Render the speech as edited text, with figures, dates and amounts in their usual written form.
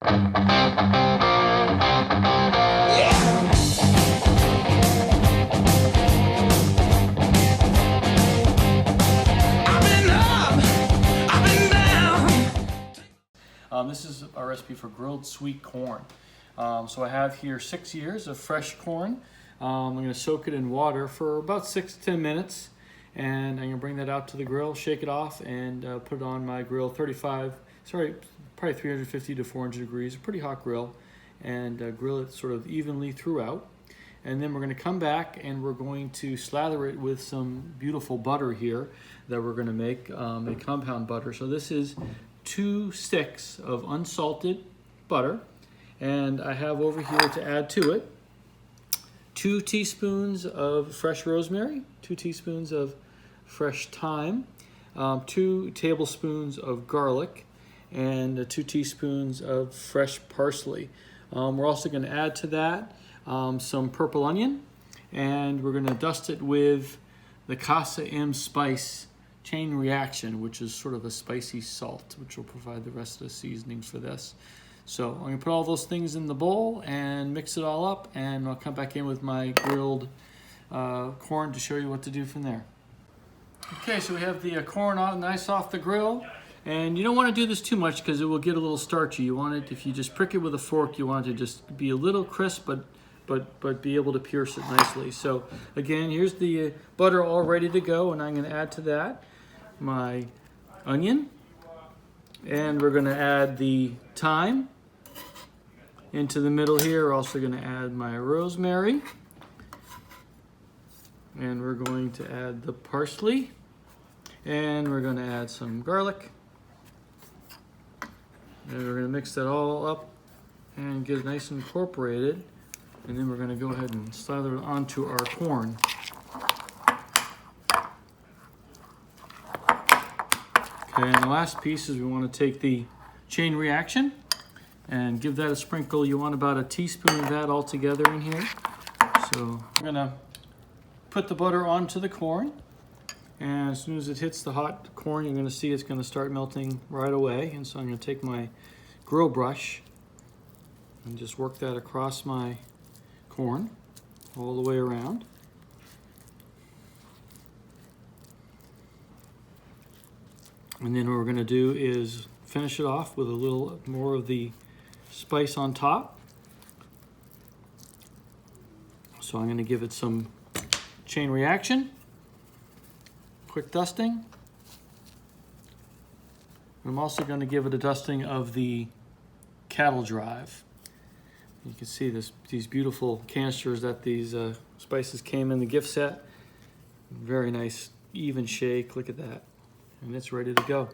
This is our recipe for grilled sweet corn. So I have here 6 ears of fresh corn. I'm going to soak it in water for about 6 to 10 minutes. And I'm going to bring that out to the grill, shake it off, and put it on my grill, probably 350 to 400 degrees, a pretty hot grill, and grill it sort of evenly throughout. And then we're going to come back and we're going to slather it with some beautiful butter here that we're going to make, a compound butter. So this is 2 sticks of unsalted butter, and I have over here to add to it 2 teaspoons of fresh rosemary, 2 teaspoons of fresh thyme, 2 tablespoons of garlic, and 2 teaspoons of fresh parsley. We're also going to add to that some purple onion, and we're going to dust it with the Casa spice chain reaction, which is sort of a spicy salt, which will provide the rest of the seasonings for this. So I'm going to put all those things in the bowl and mix it all up, and I'll come back in with my grilled corn to show you what to do from there. Okay, so we have the corn nice off the grill, and you don't want to do this too much because it will get a little starchy. You want it, if you just prick it with a fork, you want it to just be a little crisp, but be able to pierce it nicely. So again, here's the butter all ready to go, and I'm going to add to that my onion, and we're going to add the thyme into the middle here. We're also going to add my rosemary, and we're going to add the parsley, and we're going to add some garlic, and we're going to mix that all up and get it nice and incorporated, and then we're going to go ahead and slather it onto our corn. Okay, and the last piece is we want to take the chain reaction and give that a sprinkle. You want about a teaspoon of that all together in here. So we're going to put the butter onto the corn, and as soon as it hits the hot corn, you're going to see it's going to start melting right away. And so I'm going to take my grill brush and just work that across my corn all the way around. And then what we're going to do is finish it off with a little more of the spice on top. So I'm going to give it some chain reaction, quick dusting. I'm also going to give it a dusting of the cattle drive. You can see these beautiful canisters that these spices came in the gift set. Very nice, even shake. Look at that. And it's ready to go.